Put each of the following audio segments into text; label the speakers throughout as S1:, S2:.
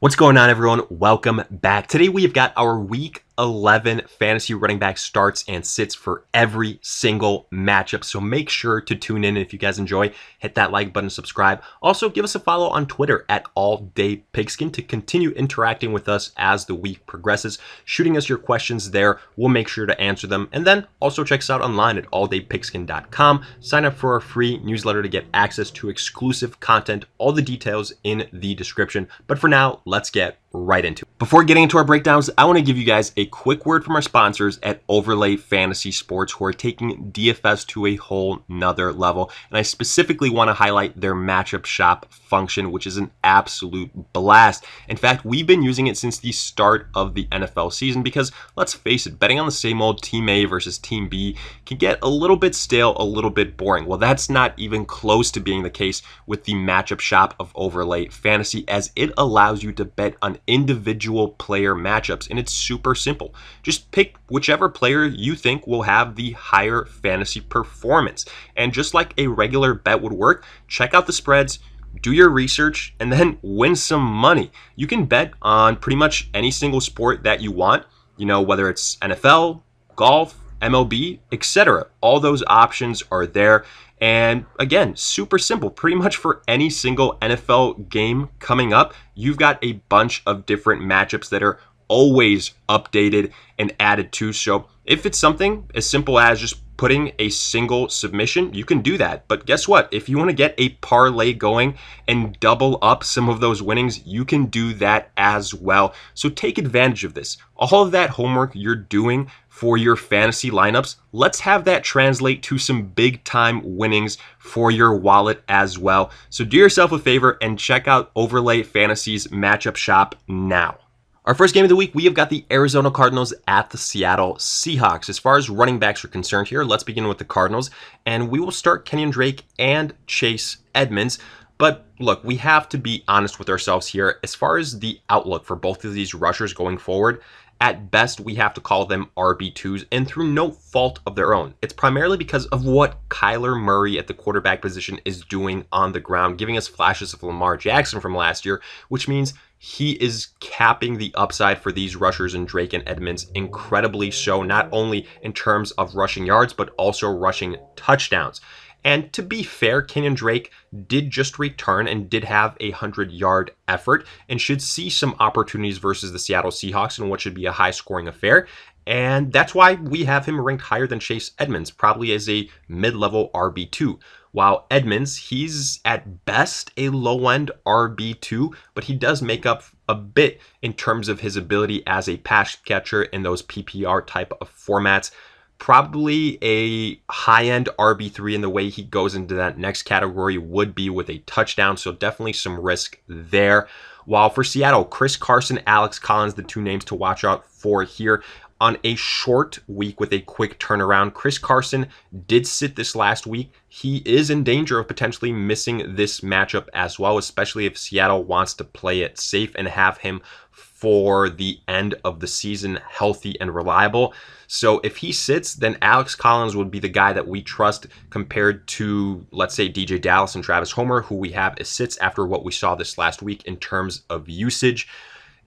S1: What's going on, everyone? Welcome back. Today we have got our Week 11 fantasy running back starts and sits for every single matchup. So make sure to tune in. If you guys enjoy, hit that like button, subscribe. Also, give us a follow on Twitter at AllDayPigskin to continue interacting with us as the week progresses. Shooting us your questions there. We'll make sure to answer them. And then also check us out online at alldaypigskin.com. Sign up for our free newsletter to get access to exclusive content. All the details in the description. But for now, let's get right into it. Before getting into our breakdowns, I want to give you guys a quick word from our sponsors at Overlay Fantasy Sports, who are taking DFS to a whole nother level. And I specifically want to highlight their matchup shop function, which is an absolute blast. In fact, we've been using it since the start of the NFL season because, let's face it, betting on the same old Team A versus Team B can get a little bit stale, a little bit boring. Well, that's not even close to being the case with the matchup shop of Overlay Fantasy, as it allows you to bet on individual player matchups, and it's super simple. Just pick whichever player you think will have the higher fantasy performance. And just like a regular bet would work, check out the spreads, do your research, and then win some money. You can bet on pretty much any single sport that you want, whether it's NFL, golf, MLB, etc. All those options are there. And again, super simple. Pretty much for any single NFL game coming up, you've got a bunch of different matchups that are always updated and added to. So if it's something as simple as just putting a single submission, you can do that. But guess what? If you want to get a parlay going and double up some of those winnings, you can do that as well. So take advantage of this. All of that homework you're doing for your fantasy lineups, let's have that translate to some big time winnings for your wallet as well. So do yourself a favor and check out Overlay Fantasy's matchup shop now. Our first game of the week, we have got the Arizona Cardinals at the Seattle Seahawks. As far as running backs are concerned here, let's begin with the Cardinals, and we will start Kenyon Drake and Chase Edmonds. But look, we have to be honest with ourselves here. As far as the outlook for both of these rushers going forward, at best, we have to call them RB2s, and through no fault of their own. It's primarily because of what Kyler Murray at the quarterback position is doing on the ground, giving us flashes of Lamar Jackson from last year, which means he is capping the upside for these rushers in Drake and Edmonds incredibly so, not only in terms of rushing yards, but also rushing touchdowns. And to be fair, Kenyon Drake did just return and did have a 100-yard effort and should see some opportunities versus the Seattle Seahawks in what should be a high-scoring affair. And that's why we have him ranked higher than Chase Edmonds, probably as a mid-level RB2. While Edmonds, he's at best a low-end RB2, but he does make up a bit in terms of his ability as a pass catcher in those PPR type of formats. Probably a high-end RB3 in the way he goes into that next category would be with a touchdown, so definitely some risk there. While for Seattle, Chris Carson, Alex Collins, the two names to watch out for here. On a short week with a quick turnaround, Chris Carson did sit this last week. He is in danger of potentially missing this matchup as well, especially if Seattle wants to play it safe and have him for the end of the season healthy and reliable. So if he sits, then Alex Collins would be the guy that we trust compared to, let's say, DJ Dallas and Travis Homer, who we have as sits after what we saw this last week in terms of usage.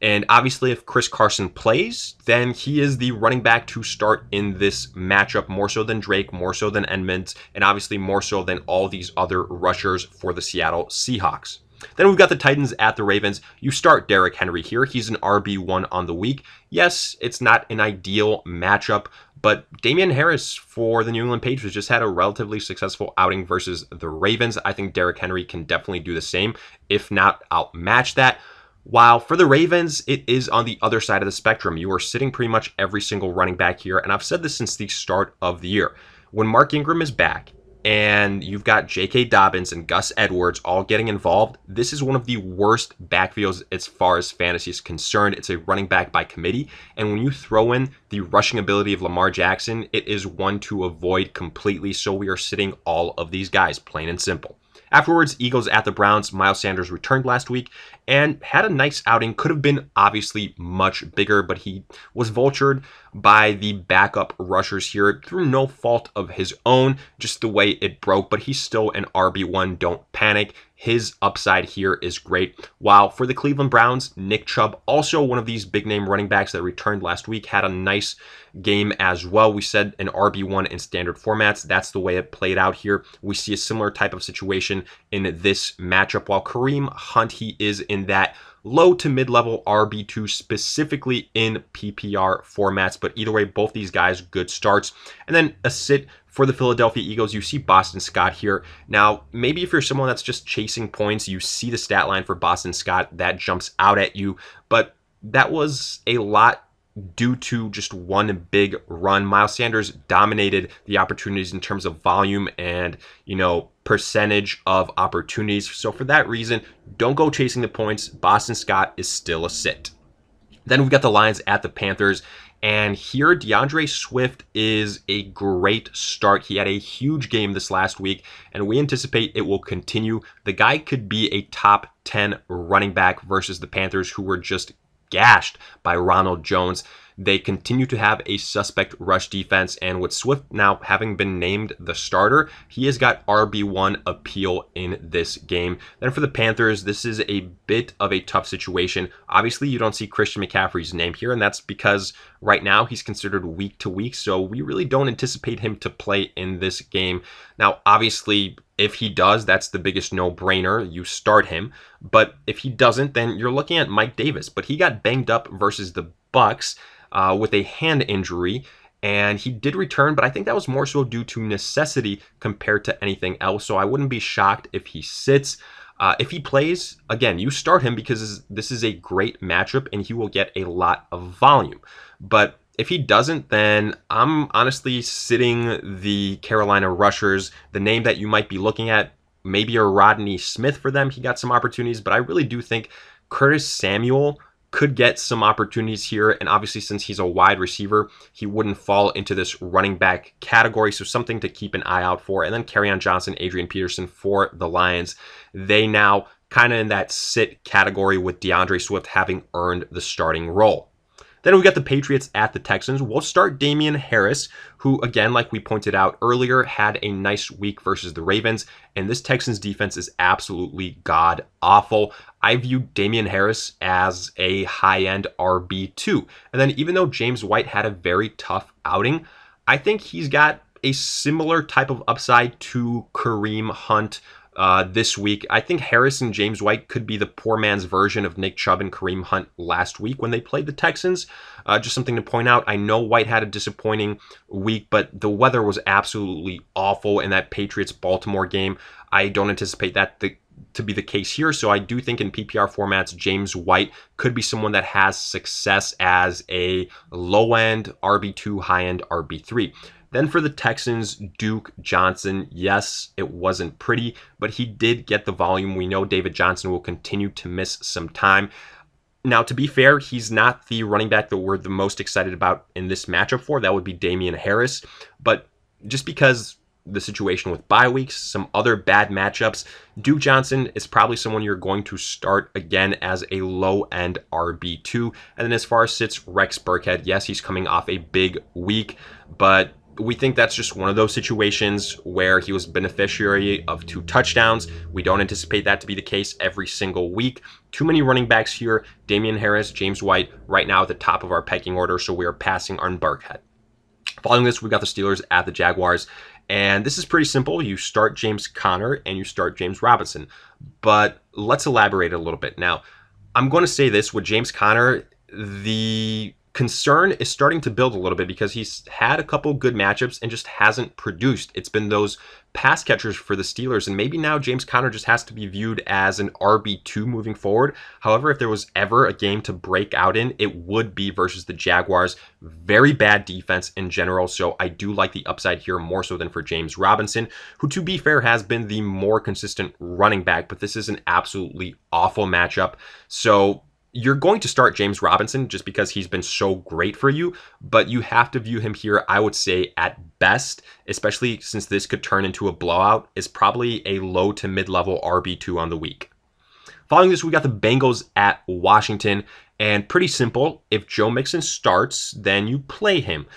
S1: And obviously, if Chris Carson plays, then he is the running back to start in this matchup, more so than Drake, more so than Edmonds, and obviously more so than all these other rushers for the Seattle Seahawks. Then we've got the Titans at the Ravens. You start Derrick Henry here. He's an RB1 on the week. Yes, it's not an ideal matchup, but Damian Harris for the New England Patriots just had a relatively successful outing versus the Ravens. I think Derrick Henry can definitely do the same, if not outmatch that. While for the Ravens, it is on the other side of the spectrum. You are sitting pretty much every single running back here, and I've said this since the start of the year. When Mark Ingram is back, and you've got J.K. Dobbins and Gus Edwards all getting involved, this is one of the worst backfields as far as fantasy is concerned. It's a running back by committee, and when you throw in the rushing ability of Lamar Jackson, it is one to avoid completely, so we are sitting all of these guys, plain and simple. Afterwards, Eagles at the Browns. Miles Sanders returned last week and had a nice outing. Could have been obviously much bigger, but he was vultured by the backup rushers here through no fault of his own, just the way it broke. But he's still an RB1. Don't panic. his upside here is great. While for the Cleveland Browns, Nick Chubb, also one of these big name running backs that returned last week, had a nice game as well. We said an RB1 in standard formats. That's the way it played out here. We see a similar type of situation in this matchup. While Kareem Hunt, he is in that low to mid-level RB2, specifically in PPR formats. But either way, both these guys, good starts. And then a sit for the Philadelphia Eagles. You see Boston Scott here. Now, maybe if you're someone that's just chasing points, you see the stat line for Boston Scott, that jumps out at you. But that was a lot due to just one big run. Miles Sanders dominated the opportunities in terms of volume and, percentage of opportunities. So for that reason, don't go chasing the points. Boston Scott is still a sit. Then we've got the Lions at the Panthers. And here, DeAndre Swift is a great start. He had a huge game this last week, and we anticipate it will continue. The guy could be a top 10 running back versus the Panthers, who were just gashed by Ronald Jones. They continue to have a suspect rush defense, and with Swift now having been named the starter, he has got RB1 appeal in this game. Then for the Panthers, this is a bit of a tough situation. Obviously, you don't see Christian McCaffrey's name here, and that's because right now he's considered week to week, so we really don't anticipate him to play in this game. Now, obviously, if he does, that's the biggest no-brainer. You start him. But if he doesn't, then you're looking at Mike Davis. But he got banged up versus the Bucks with a hand injury, and he did return, but I think that was more so due to necessity compared to anything else. So I wouldn't be shocked if he sits. If he plays, again, you start him because this is a great matchup and he will get a lot of volume. But if he doesn't, then I'm honestly sitting the Carolina rushers. The name that you might be looking at, maybe a Rodney Smith for them. He got some opportunities, but I really do think Curtis Samuel could get some opportunities here. And obviously, since he's a wide receiver, he wouldn't fall into this running back category. So something to keep an eye out for. And then Kerryon Johnson, Adrian Peterson for the Lions. They now kind of in that sit category with DeAndre Swift having earned the starting role. Then we got the Patriots at the Texans. We'll start Damian Harris, who, again, like we pointed out earlier, had a nice week versus the Ravens. And this Texans defense is absolutely god-awful. I view Damian Harris as a high-end RB2. And then even though James White had a very tough outing, I think he's got a similar type of upside to Kareem Hunt this week. I think Harris and James White could be the poor man's version of Nick Chubb and Kareem Hunt last week when they played the Texans. Just something to point out. I know White had a disappointing week, but the weather was absolutely awful in that Patriots-Baltimore game. I don't anticipate that to be the case here. So I do think in PPR formats, James White could be someone that has success as a low-end RB2, high-end RB3. Then for the Texans, Duke Johnson. Yes, it wasn't pretty, but he did get the volume. We know David Johnson will continue to miss some time. Now, to be fair, he's not the running back that we're the most excited about in this matchup for. That would be Damian Harris. But just because the situation with bye weeks, some other bad matchups, Duke Johnson is probably someone you're going to start again as a low-end RB2. And then as far as sits, Rex Burkhead, yes, he's coming off a big week, but we think that's just one of those situations where he was beneficiary of 2 touchdowns. We don't anticipate that to be the case every single week. Too many running backs here. Damian Harris, James White, right now at the top of our pecking order, so we are passing on Burkhead. Following this, we've got the Steelers at the Jaguars. And this is pretty simple. You start James Conner and you start James Robinson. But let's elaborate a little bit. Now, I'm going to say this with James Conner, the concern is starting to build a little bit because he's had a couple good matchups and just hasn't produced. It's been those pass catchers for the Steelers, and maybe now James Conner just has to be viewed as an RB2 moving forward. However, if there was ever a game to break out in, it would be versus the Jaguars. Very bad defense in general, so I do like the upside here more so than for James Robinson, who, to be fair, has been the more consistent running back, but this is an absolutely awful matchup. So you're going to start James Robinson just because he's been so great for you, but you have to view him here, I would say, at best, especially since this could turn into a blowout, is probably a low to mid-level RB2 on the week. Following this, we got the Bengals at Washington, and pretty simple. If Joe Mixon starts, then you play him.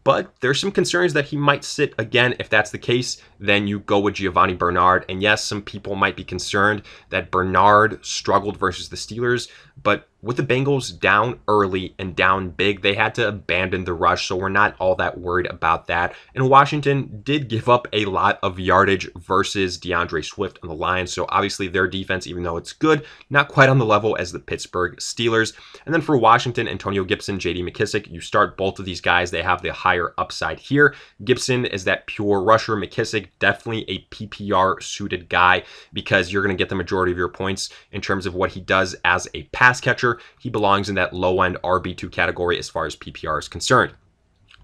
S1: but there's some concerns that he might sit again. If that's the case, then you go with Giovanni Bernard. And yes, some people might be concerned that Bernard struggled versus the Steelers, but with the Bengals down early and down big, they had to abandon the rush, so we're not all that worried about that. And Washington did give up a lot of yardage versus DeAndre Swift and the Lions, so obviously their defense, even though it's good, not quite on the level as the Pittsburgh Steelers. And then for Washington, Antonio Gibson, J.D. McKissic, you start both of these guys. They have the higher upside here. Gibson is that pure rusher. McKissic, definitely a PPR-suited guy because you're going to get the majority of your points in terms of what he does as a pass catcher. He belongs in that low-end RB2 category as far as PPR is concerned.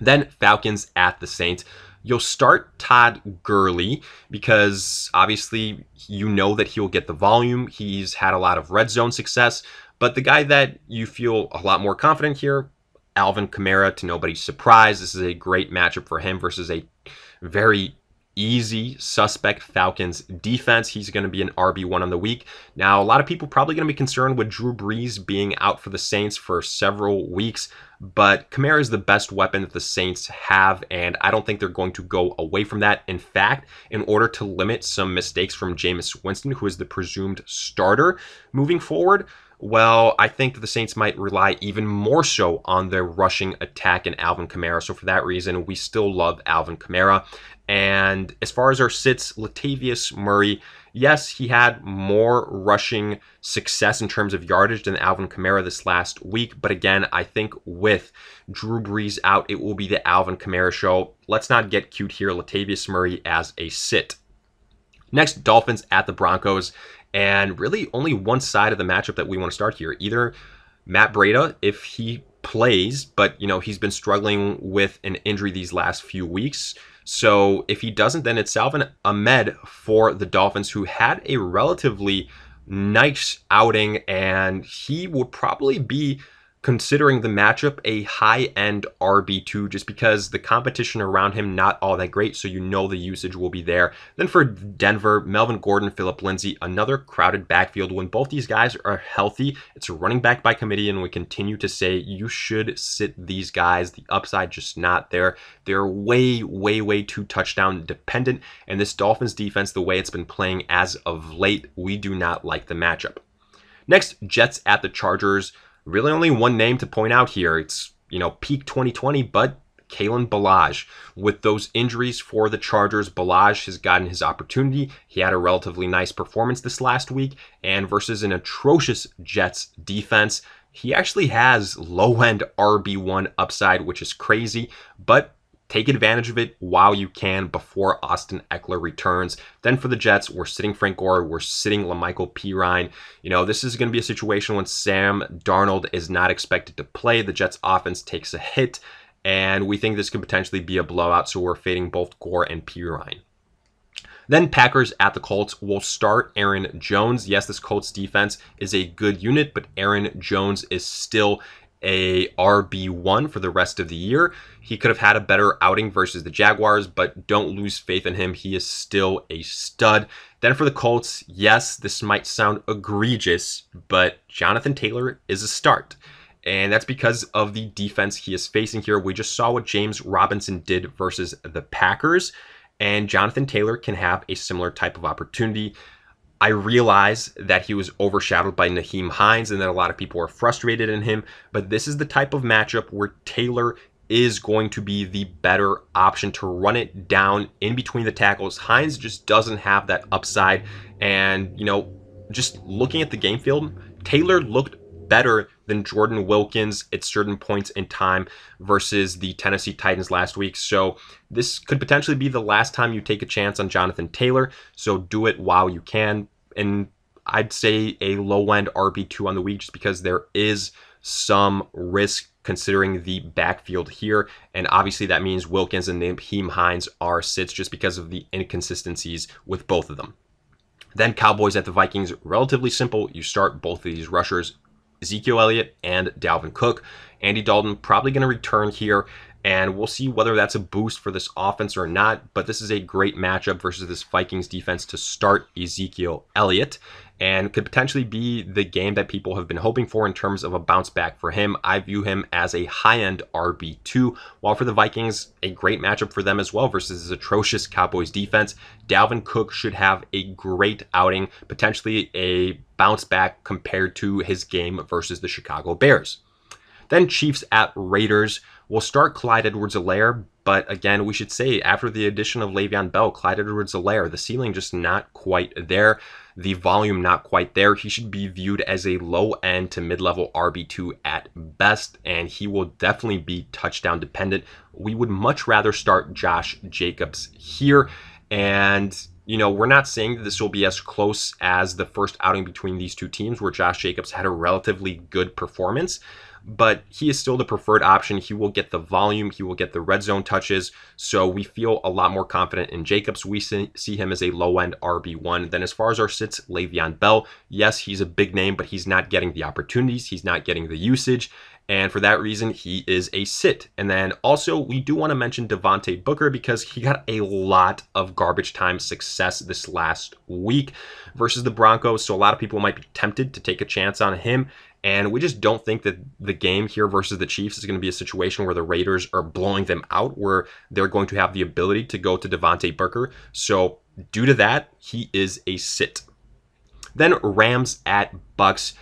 S1: Then Falcons at the Saints. You'll start Todd Gurley because obviously you know that he'll get the volume. He's had a lot of red zone success, but the guy that you feel a lot more confident here, Alvin Kamara, to nobody's surprise. This is a great matchup for him versus a very easy suspect Falcons defense. He's going to be an RB1 on the week. Now, a lot of people probably going to be concerned with Drew Brees being out for the Saints for several weeks, but Kamara is the best weapon that the Saints have, and I don't think they're going to go away from that. In fact, in order to limit some mistakes from Jameis Winston, who is the presumed starter moving forward, well, I think that the Saints might rely even more so on their rushing attack in Alvin Kamara. So for that reason, we still love Alvin Kamara. And as far as our sits, Latavius Murray, yes, he had more rushing success in terms of yardage than Alvin Kamara this last week. But again, I think with Drew Brees out, it will be the Alvin Kamara show. Let's not get cute here. Latavius Murray as a sit. Next, Dolphins at the Broncos. And really only one side of the matchup that we want to start here. Either Matt Breida, if he plays, but he's been struggling with an injury these last few weeks. So if he doesn't, then it's Salvon Ahmed for the Dolphins, who had a relatively nice outing, and he would probably be, considering the matchup, a high-end RB2 just because the competition around him not all that great, so the usage will be there. Then for Denver, Melvin Gordon, Phillip Lindsay, another crowded backfield. When both these guys are healthy, it's a running back by committee, and we continue to say you should sit these guys. The upside just not there. They're way, way, way too touchdown dependent, and this Dolphins defense, the way it's been playing as of late, we do not like the matchup. Next, Jets at the Chargers. Really only one name to point out here. It's, peak 2020, but Kalen Ballage. With those injuries for the Chargers, Ballage has gotten his opportunity. He had a relatively nice performance this last week, and versus an atrocious Jets defense, he actually has low-end RB1 upside, which is crazy, but take advantage of it while you can before Austin Eckler returns. Then for the Jets, we're sitting Frank Gore, we're sitting LaMichael Pirine. This is going to be a situation when Sam Darnold is not expected to play. The Jets offense takes a hit, and we think this could potentially be a blowout, so we're fading both Gore and Pirine. Then Packers at the Colts. Will start Aaron Jones. Yes, this Colts defense is a good unit, but Aaron Jones is still a RB1 for the rest of the year. He could have had a better outing versus the Jaguars, but don't lose faith in him. He is still a stud. Then for the Colts, yes, this might sound egregious, but Jonathan Taylor is a start. And that's because of the defense he is facing here. We just saw what James Robinson did versus the Packers, and Jonathan Taylor can have a similar type of opportunity. I realize that he was overshadowed by Nyheim Hines and that a lot of people are frustrated in him, but this is the type of matchup where Taylor is going to be the better option to run it down in between the tackles. Hines just doesn't have that upside, and just looking at the game film, Taylor looked better than Jordan Wilkins at certain points in time versus the Tennessee Titans last week. So this could potentially be the last time you take a chance on Jonathan Taylor. So do it while you can. And I'd say a low-end RB2 on the week just because there is some risk considering the backfield here. And obviously that means Wilkins and Nyheim Hines are sits just because of the inconsistencies with both of them. Then Cowboys at the Vikings. Relatively simple. You start both of these rushers, Ezekiel Elliott and Dalvin Cook. Andy Dalton probably going to return here, And we'll see whether that's a boost for this offense or not. But this is a great matchup versus this Vikings defense to start Ezekiel Elliott, and could potentially be the game that people have been hoping for in terms of a bounce back for him. I view him as a high-end RB2, while for the Vikings, a great matchup for them as well versus this atrocious Cowboys defense. Dalvin Cook should have a great outing, potentially a bounce back compared to his game versus the Chicago Bears. Then Chiefs at Raiders. We'll start Clyde Edwards-Helaire, but again, we should say after the addition of Le'Veon Bell, Clyde Edwards-Helaire, the ceiling just not quite there, the volume not quite there. He should be viewed as a low-end to mid-level RB2 at best, and he will definitely be touchdown dependent. We would much rather start Josh Jacobs here, and we're not saying that this will be as close as the first outing between these two teams where Josh Jacobs had a relatively good performance, but he is still the preferred option. He will get the volume, he will get the red zone touches, so we feel a lot more confident in Jacobs. We see him as a low-end RB1. Then as far as our sits, Le'Veon Bell, yes, he's a big name, but he's not getting the opportunities, he's not getting the usage, and for that reason, he is a sit. And then also, we do want to mention Devontae Booker because he got a lot of garbage time success this last week versus the Broncos, so a lot of people might be tempted to take a chance on him. And we just don't think that the game here versus the Chiefs is going to be a situation where the Raiders are blowing them out, where they're going to have the ability to go to Devontae Booker. So due to that, he is a sit. Then Rams at Bucks.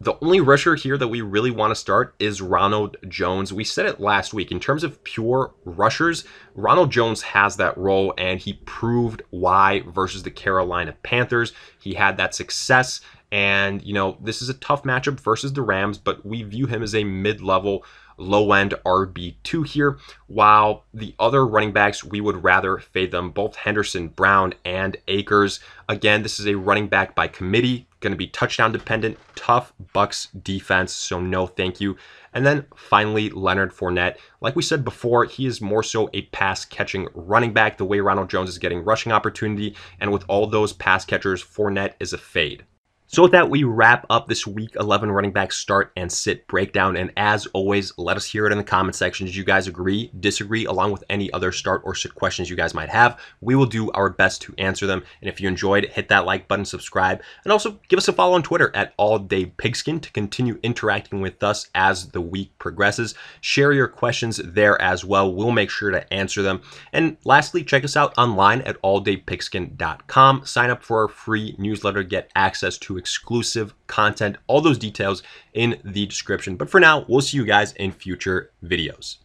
S1: The only rusher here that we really want to start is Ronald Jones. We said it last week. In terms of pure rushers, Ronald Jones has that role, and he proved why versus the Carolina Panthers. He had that success, and this is a tough matchup versus the Rams, but we view him as a mid-level, low-end RB2 here, while the other running backs, we would rather fade them, both Henderson, Brown, and Akers. Again, this is a running back by committee, going to be touchdown dependent, tough Bucks defense, so no thank you. And then finally, Leonard Fournette. Like we said before, he is more so a pass-catching running back, the way Ronald Jones is getting rushing opportunity, and with all those pass catchers, Fournette is a fade. So with that, we wrap up this Week 11 running back start and sit breakdown. And as always, let us hear it in the comment section. Did you guys agree, disagree, along with any other start or sit questions you guys might have? We will do our best to answer them. And if you enjoyed, hit that like button, subscribe, and also give us a follow on Twitter at AllDayPigskin to continue interacting with us as the week progresses. Share your questions there as well. We'll make sure to answer them. And lastly, check us out online at alldaypigskin.com. Sign up for our free newsletter, get access to exclusive content, all those details in the description. But for now, we'll see you guys in future videos.